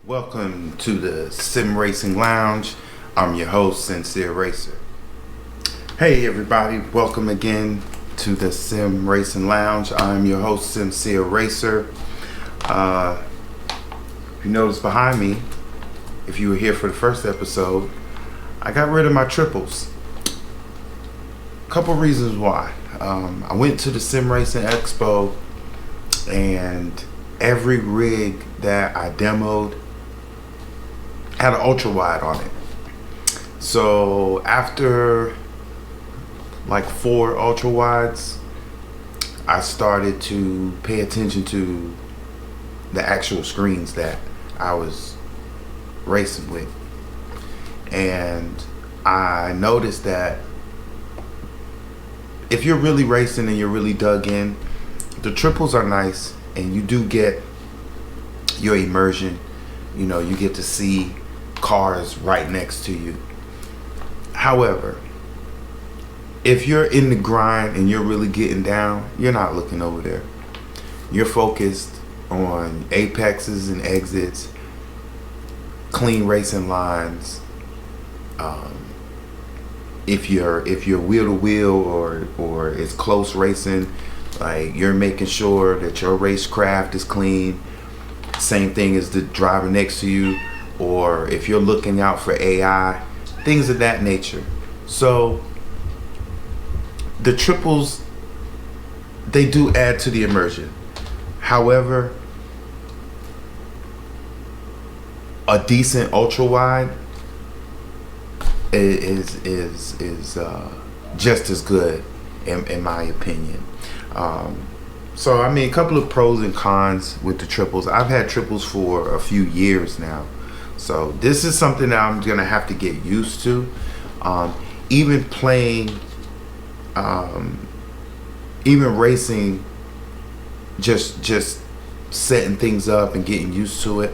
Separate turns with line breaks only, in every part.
Welcome to the Sim Racing Lounge. I'm your host, Sincere Racer. Hey everybody, welcome again to the Sim Racing Lounge. I'm your host, Sincere Racer. If you notice behind me, if you were here for the first episode, I got rid of my triples. Couple reasons why. I went to the Sim Racing Expo and every rig that I demoed had an ultrawide on it. So after like 4 ultrawides, I started to pay attention to the actual screens that I was racing with, and I noticed that if you're really racing and you're really dug in, the triples are nice and you do get your immersion. You know, you get to see cars right next to you. However, if you're in the grind and you're really getting down, you're not looking over there. You're focused on apexes and exits, clean racing lines. If you're wheel to wheel or it's close racing, like you're making sure that your racecraft is clean. Same thing as the driver next to you, or if you're looking out for AI, things of that nature. So the triples, they do add to the immersion. However, a decent ultra wide is just as good in my opinion. So I mean, a couple of pros and cons with the triples. I've had triples for a few years now, so this is something that I'm gonna have to get used to. Even playing, even racing, just setting things up and getting used to it.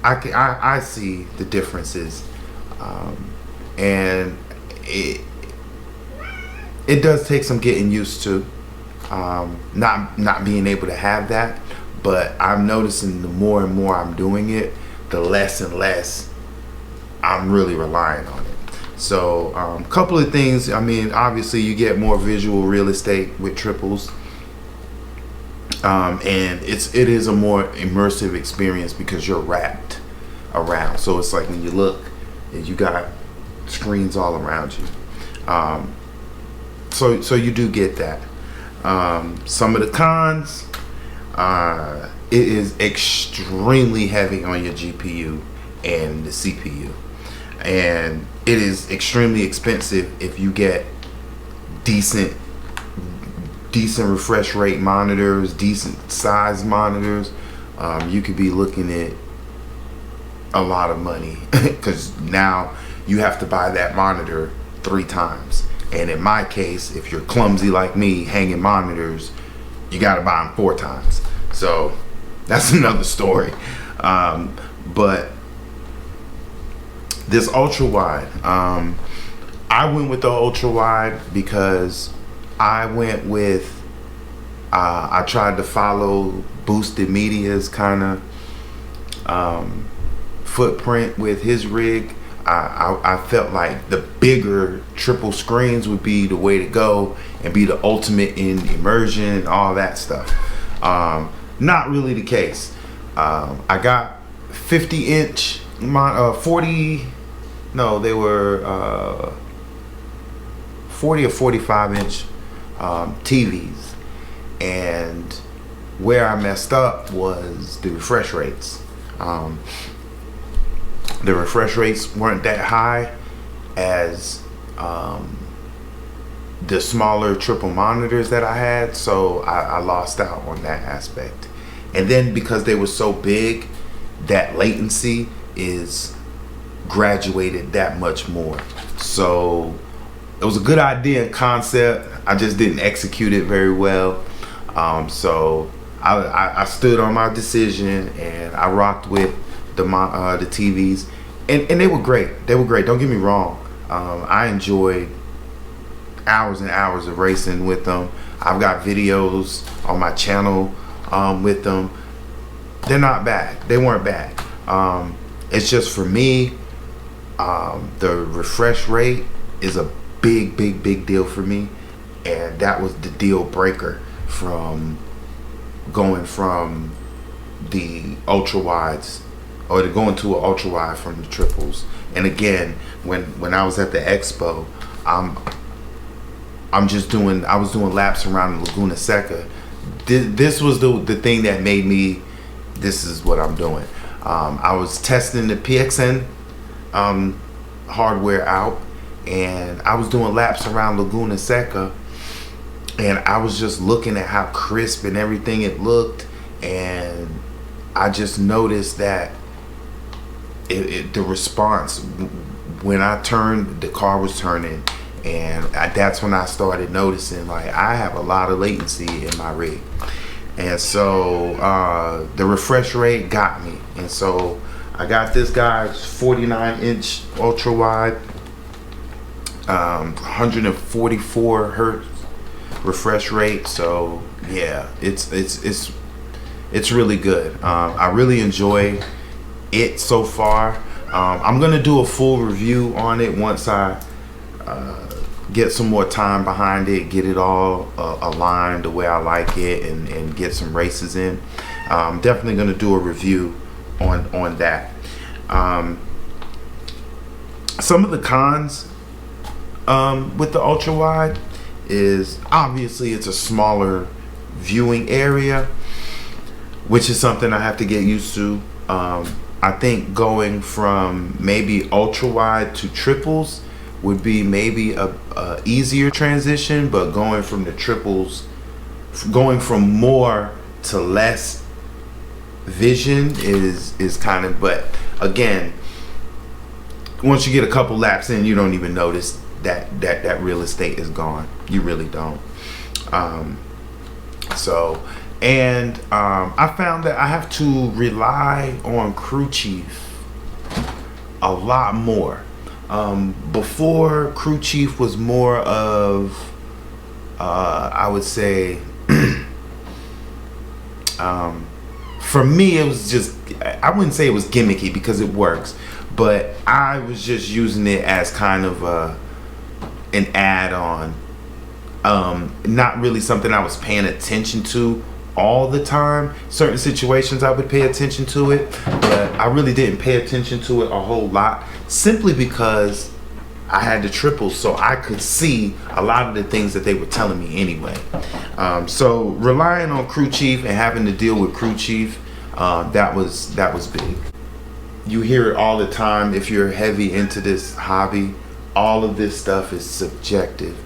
I see the differences, and it does take some getting used to. Not being able to have that, but I'm noticing the more and more I'm doing it, the less and less I'm really relying on it. So a couple of things. I mean, obviously you get more visual real estate with triples, and it is a more immersive experience because you're wrapped around. So it's like when you look, you got screens all around you. So you do get that. Some of the cons, it is extremely heavy on your GPU and the CPU, and it is extremely expensive if you get decent refresh rate monitors, decent size monitors. You could be looking at a lot of money because now you have to buy that monitor 3 times. And in my case, if you're clumsy like me, hanging monitors, you got to buy them 4 times. So that's another story. But this ultra wide, I went with the ultra wide because I went with, I tried to follow Boosted Media's kind of footprint with his rig. I felt like the bigger triple screens would be the way to go and be the ultimate in immersion and all that stuff. Not really the case. I got 50-inch, 40, no, they were 40 or 45-inch TVs, and where I messed up was the refresh rates. The refresh rates weren't that high as the smaller triple monitors that I had, so I lost out on that aspect. And then because they were so big, that latency is graduated that much more. So it was a good idea and concept. I just didn't execute it very well. So I stood on my decision and I rocked with the TVs, and they were great. They were great. Don't get me wrong. I enjoyed hours and hours of racing with them. I've got videos on my channel with them. they're not bad. They weren't bad. It's just for me, the refresh rate is a big deal for me, and that was the deal breaker from going from the ultra wides, or to going to an ultra wide from the triples. And again, when I was at the expo, I was doing laps around Laguna Seca. This was the thing that made me, this is what I'm doing. I was testing the PXN hardware out, and I was doing laps around Laguna Seca, and I was just looking at how crisp and everything it looked, and I just noticed that the response when I turned, the car was turning, and that's when I started noticing, like, I have a lot of latency in my rig. And so the refresh rate got me, and so I got this guy's 49-inch ultra wide, 144 hertz refresh rate. So yeah, it's really good. I really enjoy it so far. I'm gonna do a full review on it once I get some more time behind it, get it all aligned the way I like it, and get some races in. I'm definitely gonna do a review on that. Some of the cons with the ultra wide is obviously it's a smaller viewing area, which is something I have to get used to. I think going from maybe ultra wide to triples would be maybe a easier transition, but going from the triples, going from more to less vision is kind of, but again, once you get a couple laps in, you don't even notice that real estate is gone. You really don't. I found that I have to rely on crew chief a lot more. Before, crew chief was more of I would say for me it was just, I wouldn't say it was gimmicky because it works, but I was just using it as kind of an add-on, not really something I was paying attention to all the time. Certain situations I would pay attention to it, but I really didn't pay attention to it a whole lot, simply because I had the triples, so I could see a lot of the things that they were telling me anyway. So relying on crew chief and having to deal with crew chief, that was big. You hear it all the time if you're heavy into this hobby. All of this stuff is subjective.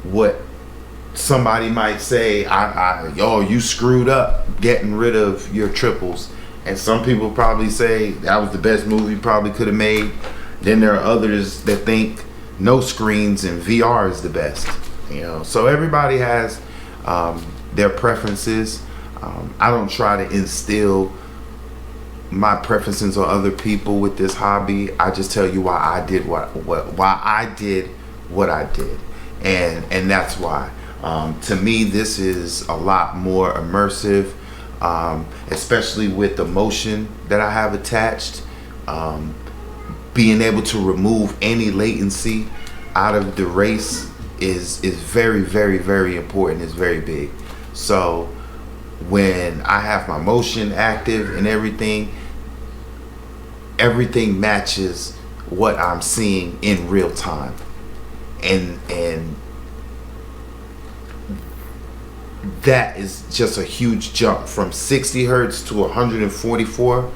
What somebody might say, oh, you screwed up getting rid of your triples, and some people probably say that was the best move you probably could have made. Then there are others that think no screens and VR is the best. So everybody has their preferences. I don't try to instill my preferences on other people with this hobby. I just tell you why I did what I did, and that's why. To me, this is a lot more immersive, especially with the motion that I have attached. Being able to remove any latency out of the race is very important. It's very big. So when I have my motion active and everything matches what I'm seeing in real time, and that is just a huge jump from 60 hertz to 144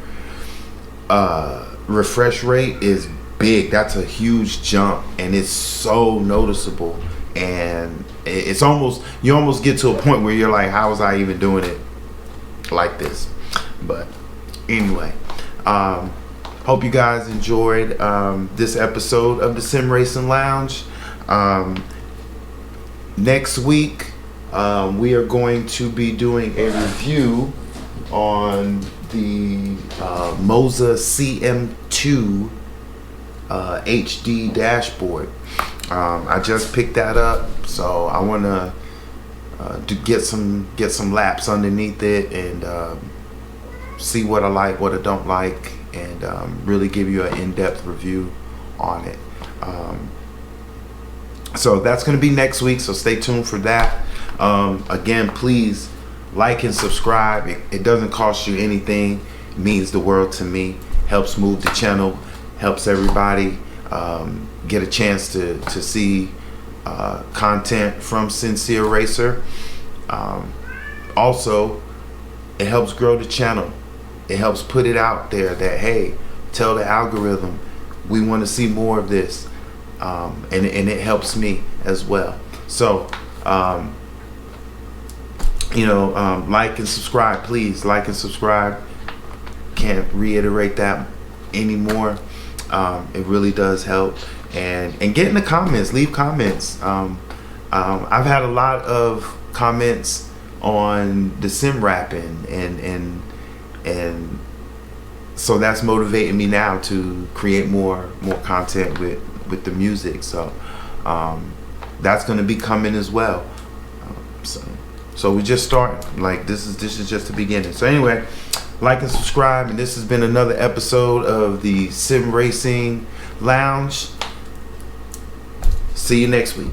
refresh rate is big. That's a huge jump, and it's so noticeable, and it's almost, you almost get to a point where you're like, how was I even doing it like this? But anyway, hope you guys enjoyed this episode of the Sim Racing Lounge. Next week we are going to be doing a review on the Moza CM2 HD dashboard. I just picked that up, so I want to get some laps underneath it, and see what I like, what I don't like, and really give you an in-depth review on it. So that's going to be next week, so stay tuned for that. Again, please like and subscribe. It doesn't cost you anything. It means the world to me. Helps move the channel, helps everybody get a chance to see content from Sincere Racer. Also, it helps grow the channel. It helps put it out there that, hey, tell the algorithm we want to see more of this, and it helps me as well. So like and subscribe, please. Like and subscribe. Can't reiterate that anymore. It really does help. And get in the comments, leave comments. I've had a lot of comments on the sim rapping, and so that's motivating me now to create more content with the music. So that's going to be coming as well. So we just starting. Like, this is just the beginning. So anyway, like and subscribe, and this has been another episode of the Sim Racing Lounge. See you next week.